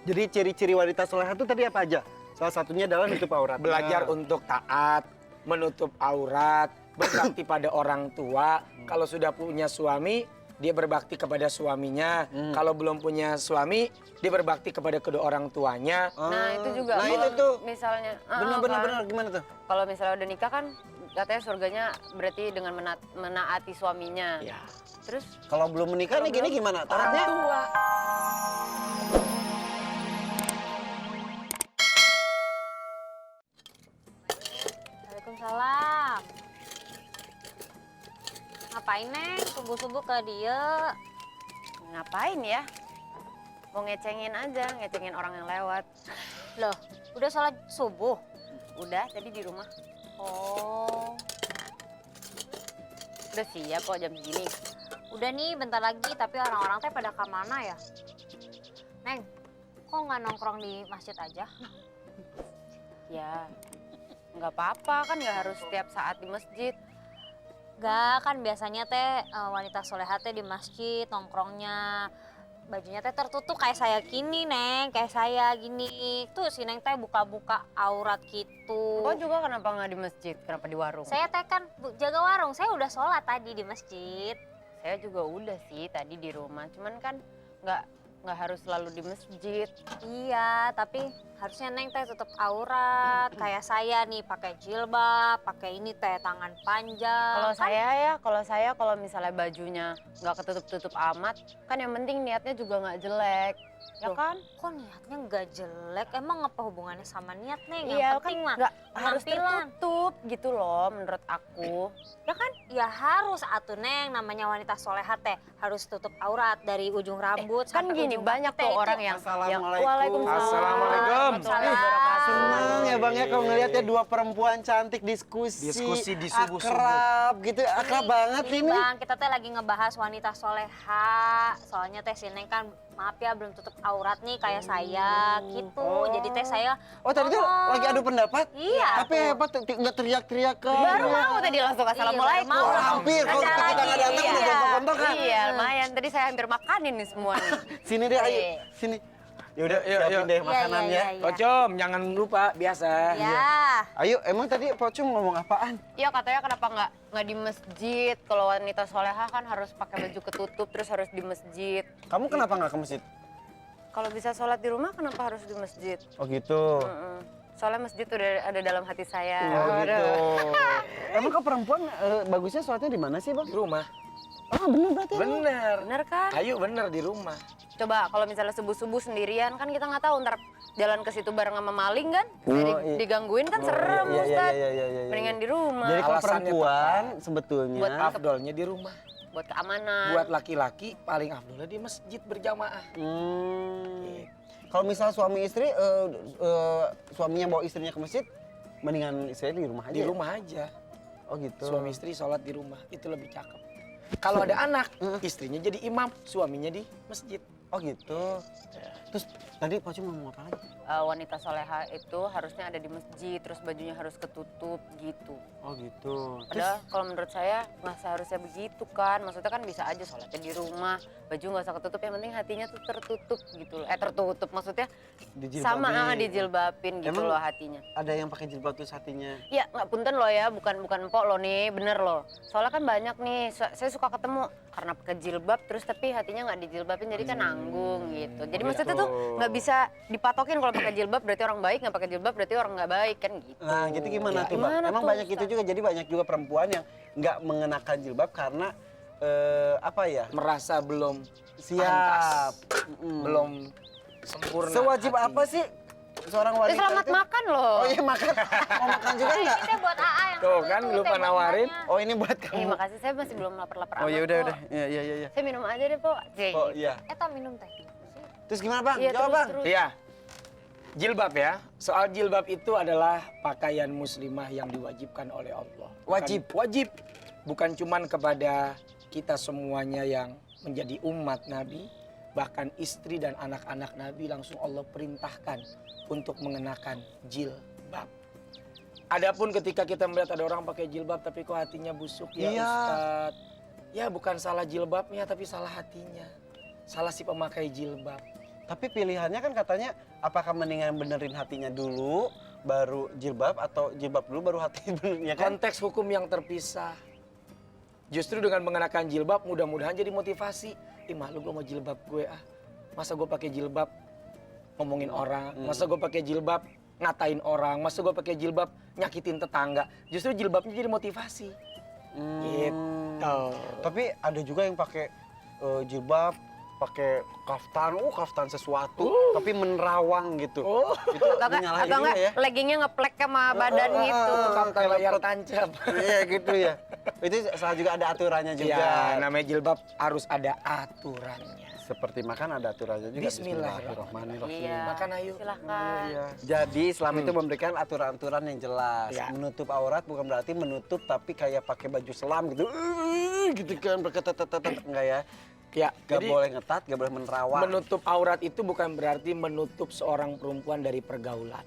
Jadi ciri-ciri wanita soleha itu tadi apa aja? Salah satunya adalah nutup aurat. Belajar untuk taat, menutup aurat, berbakti pada orang tua. Kalau sudah punya suami, dia berbakti kepada suaminya. Kalau belum punya suami, dia berbakti kepada kedua orang tuanya. Nah itu juga. Nah kalau itu tuh. Misalnya. Benar gimana tuh? Kalau misalnya udah nikah kan katanya surganya berarti dengan menaati suaminya. Ya. Terus Kalau belum menikah nih gini gimana? Taatnya? tua. Waalaikumsalam. Ngapain, Neng? Subuh-subuh ke dia? Ngapain ya? Mau ngecengin aja, ngecengin orang yang lewat. Loh, udah sholat subuh? Udah tadi di rumah. Oh, Udah siap kok jam segini. udah nih bentar lagi, tapi orang-orang teh pada ke mana ya? Neng, kok nggak nongkrong di masjid aja? Ya, nggak apa-apa kan nggak harus setiap saat di masjid. Gak, kan biasanya teh wanita soleha teh di masjid nongkrongnya. Bajunya teh tertutup kayak saya gini, Neng. Kayak saya gini. Tuh si Neng teh buka-buka aurat gitu. Kok juga kenapa nggak di masjid? Kenapa di warung? Saya teh kan jaga warung. Saya udah sholat tadi di masjid. Saya juga udah sih tadi di rumah. Cuman kan nggak harus selalu di masjid. Iya, tapi harusnya Neng teh tutup aurat. Kayak saya nih pakai jilbab, pakai ini teh tangan panjang. Kalau saya kalau misalnya bajunya nggak ketutup-tutup amat, kan yang penting niatnya juga nggak jelek. Ya Loh, kan? Kok niatnya nggak jelek? Emang apa hubungannya sama niat, Neng? Yang Iya kan penting mah nggak harus penampilan. tertutup gitu loh menurut aku. Ya kan? Ya harus atuh, Neng, namanya wanita soleha teh harus tutup aurat dari ujung rambut Kan sampai gini ujung banyak kaki tuh teh orang itu. yang Assalamualaikum. Waalaikumsalam. Assalamualaikum. Warahmatullahi wabarakatuh. Senang ya Bang ya kalau ngeliat ya dua perempuan cantik diskusi. Diskusi di subuh-subuh. Akrab gitu, akrab banget ini. Bang, kita teh lagi ngebahas wanita soleha. Soalnya teh si Neng kan maaf ya belum tutup aurat nih kayak saya gitu. Jadi teh saya Oh tadi tuh ngomong. lagi adu pendapat? Iya, Tapi tuh. hebat tuh, nggak teriak-teriak kan. Baru mau tadi langsung assalamualaikum. baru mau. Oh, hampir, kalau Ada kita nggak lagi, datang udah iya. gontok-gontokan. Iya, lumayan. Tadi saya hampir makanin nih semua nih. Sini deh, ayo. Iya. Sini. Yaudah, Yuk, siapin yuk. deh Iya, makanannya. iya. Pocom, jangan lupa biasa. Ya. Ayo, emang tadi Pocong ngomong apaan? Iya katanya kenapa nggak di masjid? Kalau wanita soleha kan harus pakai baju ketutup terus harus di masjid. Kamu kenapa nggak ke masjid? Kalau bisa sholat di rumah kenapa harus di masjid? Oh gitu. Soalnya masjid udah ada dalam hati saya. Oh gitu. Emang ke perempuan bagusnya sholatnya di mana sih, Bang? Di rumah. Ah, bener berarti. Bener. Bener kan? Ayo bener di rumah. Coba kalau misalnya subuh-subuh sendirian kan kita nggak tahu ntar jalan ke situ bareng sama maling kan? Oh, Jadi iya. digangguin kan serem iya, Ustaz. iya. Mendingan di rumah. Jadi kalau Alasannya perempuan sebetulnya Buat Afdolnya di rumah. buat keamanan. Buat laki-laki paling afdolnya di masjid berjamaah. Kalau misal suami istri suaminya bawa istrinya ke masjid, mendingan istrinya di rumah aja. Di ya? rumah aja. Oh gitu. Suami istri sholat di rumah, itu lebih cakep. Kalau ada anak, istrinya jadi imam, suaminya di masjid. Oh gitu. Terus tadi Pocong ngomong apa lagi? Wanita soleha itu harusnya ada di masjid, terus bajunya harus ketutup gitu. Oh gitu. Padahal kalau menurut saya nggak seharusnya begitu kan. Maksudnya kan bisa aja sholatnya di rumah, baju nggak usah ketutup, yang penting hatinya tuh tertutup gitu loh. Tertutup maksudnya sama dijilbabin gitu Emang loh hatinya. ada yang pakai jilbab tuh hatinya. Ya nggak punten loh ya, bukan empok lo nih, bener loh. Soalnya kan banyak nih, saya suka ketemu karena pakai jilbab terus tapi hatinya nggak dijilbabin jadi kan nanggung gitu. Jadi maksudnya tuh nggak bisa dipatokin kalau pakai jilbab berarti orang baik, nggak pakai jilbab berarti orang nggak baik kan gitu. Nah gitu gimana Ya, tuh Bang? gimana Emang tuh, banyak itu juga, jadi banyak juga perempuan yang nggak mengenakan jilbab karena apa ya? Merasa belum Siap. pantas, Mm. belum sempurna. Sewajib hatinya. apa sih seorang wanita Selamat itu? makan loh. Oh iya makan. Mau makan juga Ini nggak? teh buat AA yang Tuh satu kan, tuh, lupa teh buat nawarin. mbaknya. Oh ini buat Iya kamu. makasih, saya masih belum lapar-lapar Oh amat ya udah kok. udah. Iya. Saya minum aja deh, Po. Oh iya. Eta minum teh. Terus gimana Bang? Iya, Jawab Bang. terus. Iya. Jilbab ya. Soal jilbab itu adalah pakaian muslimah yang diwajibkan oleh Allah. Wajib. Wajib. Bukan cuman kepada kita semuanya yang menjadi umat Nabi, bahkan istri dan anak-anak Nabi langsung Allah perintahkan untuk mengenakan jilbab. Adapun ketika kita melihat ada orang pakai jilbab tapi kok hatinya busuk ya Iya. Ustadz. Ya bukan salah jilbabnya tapi salah hatinya. Salah si pemakai jilbab. Tapi pilihannya kan katanya apakah mendingan benerin hatinya dulu baru jilbab atau jilbab dulu baru hati benernya kan? Konteks hukum yang terpisah. Justru dengan mengenakan jilbab mudah-mudahan jadi motivasi. Ih malu gue mau jilbab gue ah. Masa gue pakai jilbab ngomongin orang, masa gue pakai jilbab ngatain orang, masa gue pakai jilbab nyakitin tetangga. Justru jilbabnya jadi motivasi. Gitu. Tapi ada juga yang pakai jilbab, pakai kaftan sesuatu, tapi menerawang gitu. Itu Atau menyalahin enggak juga ya. leggingnya ngeplek sama badan gitu. Kayak layar tancap. Iya gitu ya. Itu salah juga ada aturannya juga. Ya, namanya jilbab harus ada aturannya. Seperti makan ada aturannya juga. Bismillahirrahmanirrahim. Iya. Makan ayo. Silahkan. Iya. Jadi Islam itu memberikan aturan-aturan yang jelas. Ya. Menutup aurat bukan berarti menutup tapi kayak pakai baju selam gitu. Gitu kan berketat-ketat enggak ya? Ya, Gak jadi boleh ngetat, gak boleh menerawang. menutup aurat itu bukan berarti menutup seorang perempuan dari pergaulan.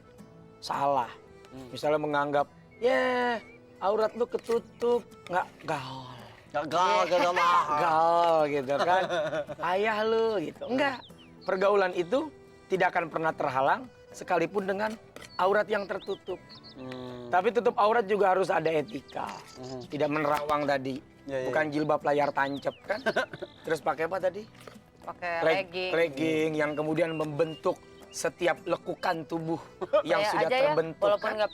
Salah. Misalnya menganggap, ya aurat lu ketutup, nggak gaul. Gaul gitu kan. Ayah lu gitu. Enggak. Pergaulan itu tidak akan pernah terhalang sekalipun dengan aurat yang tertutup. Tapi tutup aurat juga harus ada etika. Tidak menerawang tadi. Ya. Bukan jilbab layar tancap kan. Terus pakai apa tadi? Pakai legging. Legging yang kemudian membentuk setiap lekukan tubuh yang Saya sudah aja terbentuk. ya, walaupun kan? nggak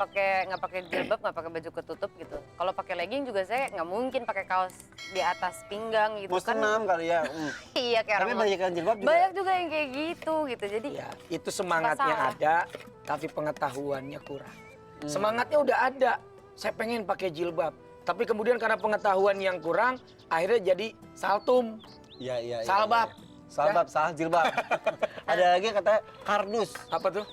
pakai jilbab, nggak pakai baju ketutup gitu. Kalau pakai legging juga saya nggak mungkin pakai kaos di atas pinggang gitu Mau kan. senam kali ya. Iya kayak Tapi orang banyak yang jilbab juga. banyak juga yang kayak gitu. Jadi Ya, itu semangatnya salah. ada, tapi pengetahuannya kurang. Semangatnya udah ada, saya pengen pakai jilbab. Tapi kemudian karena pengetahuan yang kurang, akhirnya jadi saltum, Iya. salbab. Salbab, salah jilbab. Ada lagi yang katanya kardus. Apa tuh?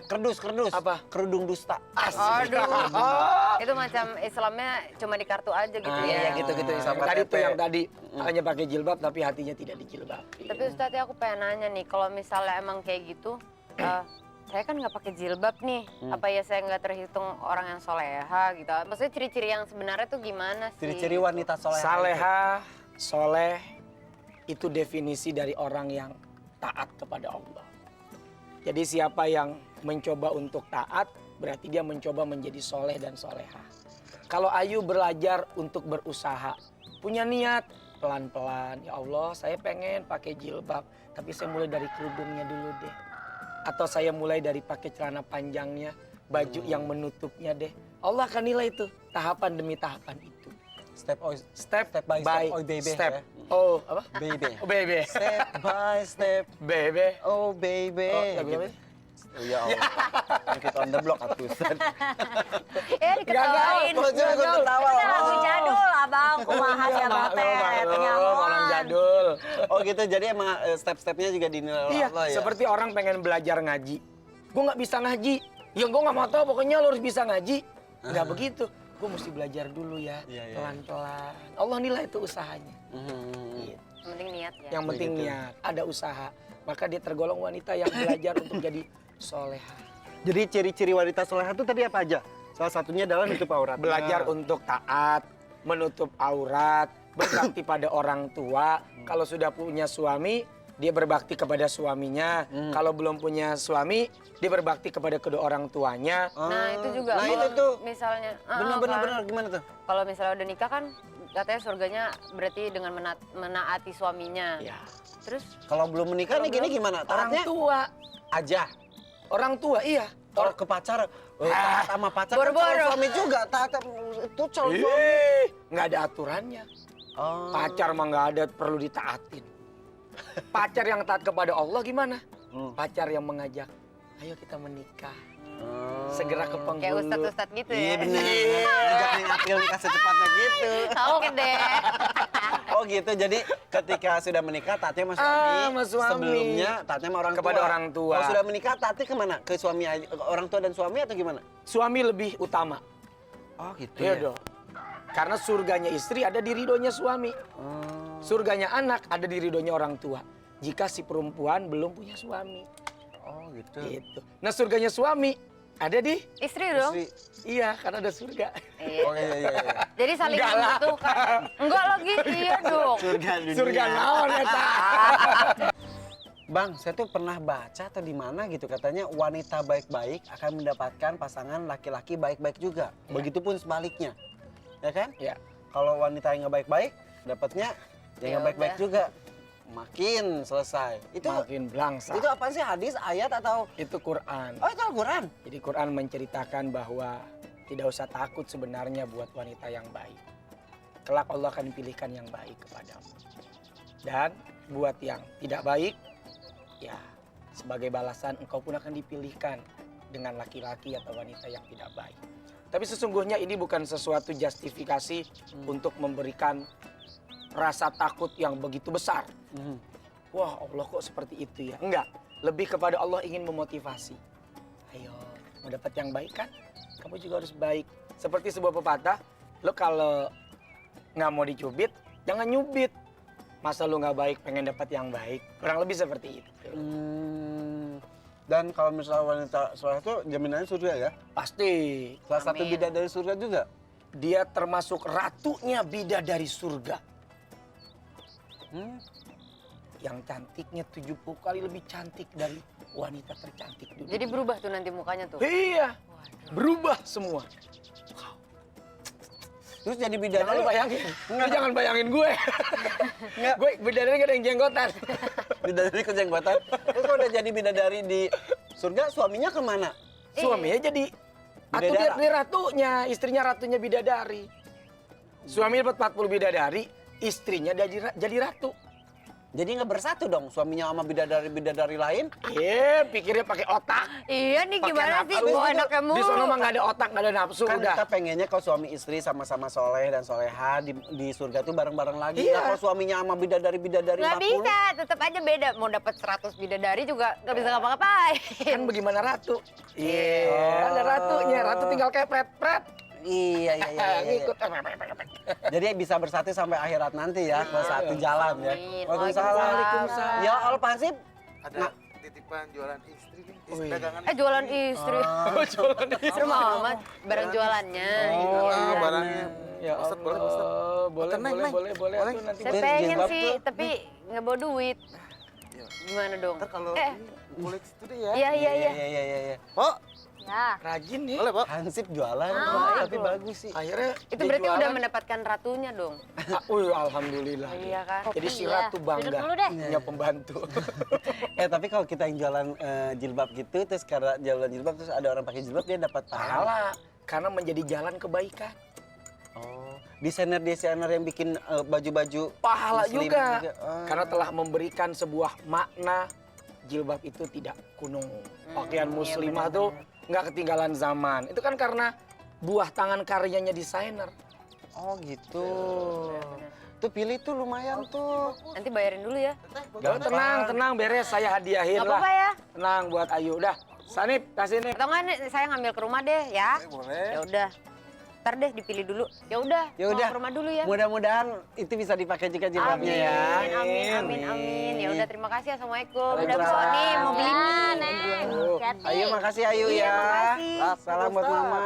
Kerdus. Apa? Kerudung dusta. aduh. Oh. Itu macam Islamnya cuma di kartu aja gitu ya. Iya gitu-gitu. Sama Tadi KTP. tuh yang tadi hanya pakai jilbab tapi hatinya tidak dijilbab. Tapi Ustadz ya aku pengen nanya nih, kalau misalnya emang kayak gitu, saya kan nggak pakai jilbab nih, apa ya saya nggak terhitung orang yang soleha gitu? Maksudnya ciri-ciri yang sebenarnya tuh gimana sih? Ciri-ciri wanita soleh. Salehah, soleh, itu definisi dari orang yang taat kepada Allah. Jadi siapa yang mencoba untuk taat, berarti dia mencoba menjadi soleh dan soleha. Kalau Ayu belajar untuk berusaha, punya niat, pelan-pelan, ya Allah saya pengen pakai jilbab, tapi saya mulai dari kerudungnya dulu deh. Atau saya mulai dari pakai celana panjangnya, baju yang menutupnya deh. Allah akan nilai itu, tahapan demi tahapan itu. Step by step, oh baby. step. Ya. Oh, apa? Baby. Oh, baby. Step by step. Baby. Oh baby. Oh, lagu apa? Oh ya Allah. Kita on the block atusan. Diketawain. Kok juga gue ketawa. Kita lagu jadul abang, kumaha si abang teh, Orang jadul. Oh gitu, jadi emang step-stepnya juga dinilai oleh Iya, Allah ya? seperti orang pengen belajar ngaji. Gue nggak bisa ngaji. Ya gue nggak mau tahu, pokoknya lo harus bisa ngaji. Nggak begitu. Gue mesti belajar dulu ya, Iya. pelan-pelan. Allah nilai itu usahanya. Gitu. Yang penting niat ya. Yang penting Begitu. niat, ada usaha. Maka dia tergolong wanita yang belajar untuk jadi soleha. Jadi ciri-ciri wanita soleha itu tadi apa aja? Salah satunya adalah nutup aurat. Belajar untuk taat, menutup aurat, berbakti pada orang tua. Kalau sudah punya suami, dia berbakti kepada suaminya. Kalau belum punya suami, dia berbakti kepada kedua orang tuanya. Nah itu juga. Nah kalau itu tuh. Misalnya. Benar, gimana tuh? Kalau misalnya udah nikah kan, katanya surganya berarti dengan menaati suaminya. Ya. Terus Kalau belum menikah nih gini gimana? Orang Taatnya tua. aja. Orang tua, iya. Kalau ke pacar, taat sama pacar kan Boro-boro. calon suami juga. Taat itu calon suami. Nggak ada aturannya. Oh. Pacar mah nggak ada perlu ditaatin. Pacar yang taat kepada Allah gimana? Pacar yang mengajak, ayo kita menikah. Segera ke penghulu. kayak ustadz-ustadz gitu Iya ya. bener. Ngajak Neng April nikah secepatnya gitu. Oke deh. Oh gitu, jadi ketika sudah menikah taatnya sama suami, sama suami. sebelumnya taatnya sama orang Kepada tua. orang tua. Kalau sudah menikah taatnya kemana? Ke suami aja, ke orang tua dan suami atau gimana? Suami lebih utama. Oh gitu Iya dong. Karena surganya istri ada di ridhonya suami. Surganya anak ada di ridhonya orang tua. Jika si perempuan belum punya suami. Oh gitu. Gitu. Nah surganya suami ada di? Istri dong. Istri. Iya, karena ada surga. Iya. Oh iya. Jadi saling Enggak lah. membutuhkan. Enggak lagi, iya dong. Surga dunia. Surga naon eta. Bang, saya tuh pernah baca atau di mana gitu katanya wanita baik-baik akan mendapatkan pasangan laki-laki baik-baik juga. Ya. Begitupun sebaliknya. Ya kan? Ya. Kalau wanita yang nggak baik-baik, dapatnya yang Ya nggak baik-baik udah. juga. Makin selesai. Itu Makin belangsa. itu apa sih, hadis, ayat atau Itu Quran. oh itu Al-Qur'an? Jadi Quran menceritakan bahwa tidak usah takut sebenarnya buat wanita yang baik. Kelak Allah akan pilihkan yang baik kepadamu. Dan buat yang tidak baik, ya sebagai balasan engkau pun akan dipilihkan dengan laki-laki atau wanita yang tidak baik. Tapi sesungguhnya ini bukan sesuatu justifikasi untuk memberikan rasa takut yang begitu besar. Wah, Allah kok seperti itu ya? Enggak, lebih kepada Allah ingin memotivasi. Ayo, mau dapat yang baik kan? Kamu juga harus baik. Seperti sebuah pepatah, lo kalau nggak mau dicubit, jangan nyubit. Masa lo nggak baik pengen dapat yang baik? Kurang lebih seperti itu. Dan kalau misalnya wanita soleh itu jaminannya surga ya? Pasti. Salah satu Amin. bidadari surga juga. Dia termasuk ratunya bidadari surga. Yang cantiknya 70 kali lebih cantik dari wanita tercantik dunia. Jadi berubah tuh nanti mukanya tuh. Iya, berubah semua. Terus jadi Jangan bidadari lu bayangin. Lu jangan bayangin gue. Gue bidadari gak ada yang jenggotan. bidadari kejenggotan. Terus kalau udah jadi bidadari di surga, suaminya kemana? Suaminya jadi atau Bidadara. dia ratunya, istrinya ratunya bidadari. Suami dapat 40 bidadari, istrinya jadi ratu. Jadi nggak bersatu dong suaminya sama bidadari-bidadari lain? Pikirnya pakai otak. Iya nih Pakai gimana nafsu. sih? Bawa enaknya mulu. Di sono mah nggak ada otak, nggak ada nafsu, Kan udah. kita pengennya kalau suami istri sama-sama soleh dan soleha di surga tuh bareng-bareng lagi. Iya. Nah, kalau suaminya sama bidadari-bidadari Nggak 40. bisa, tetap aja beda. Mau dapat 100 bidadari juga nggak bisa ngapa-ngapain. Kan bagaimana ratu? Iya, Oh. ada ratunya. Ratu tinggal kepret-pret. Iya. Ngikut. Jadi bisa bersatu sampai akhirat nanti ya, kalau satu jalan ya. Amin. Waalaikumsalam. Waalaikumsalam. Ya Al Pasif. Ada titipan jualan istri nih, Wih. dagangan. Jualan istri. Oh, jualan Serem amat barang jualannya. Oh, Ah, iya. barangnya. Ya Ustaz, boleh, Ustaz? Allah, boleh, Tenang, boleh, Neng. boleh, boleh. Boleh. Tuh nanti Saya Dia pengen jilbab sih, tuh. tapi nggak bawa duit. Iya. Gimana dong? Ntar kalau Eh. ini koleksi itu deh ya. Iya. Iya. Oh, Ya. rajin nih. boleh, Pak. Hansip jualan, Ah, tapi bagus sih. Akhirnya Itu dia berarti udah jualan. mendapatkan ratunya dong. Alhamdulillah. Iya kan? Jadi si Iya. ratu bangga Duduk dulu deh. punya pembantu. Tapi kalau kita yang jualan jilbab gitu, terus karena jualan jilbab terus ada orang pakai jilbab, dia dapat pahala. Pahala karena menjadi jalan kebaikan. Oh, desainer yang bikin baju-baju Pahala Muslim juga. Oh. Karena telah memberikan sebuah makna jilbab itu tidak kuno. Pakaian iya muslimah tuh nggak ketinggalan zaman. Itu kan karena buah tangan karyanya desainer. Oh gitu. Tuh pilih tuh lumayan tuh. Nanti bayarin dulu ya. Tenang, beres saya hadiahin Gak lah. apa-apa ya. Tenang buat Ayu. Udah, Sanip kasih nih. Atau nggak nih, saya ngambil ke rumah deh ya. Boleh. Ya udah. Ntar deh dipilih dulu. Ya udah. Ya mau udah. ke rumah dulu ya. Mudah-mudahan itu bisa dipakai juga jilbabnya ya. Amin. Ya udah terima kasih. Assalamualaikum. Udah Waalaikumsalam. Sony mau beli Ya, nih. Neng. Aduh. Hati-hati. Ayo makasih Ayu Iya, ya. makasih. Salam buat Mama.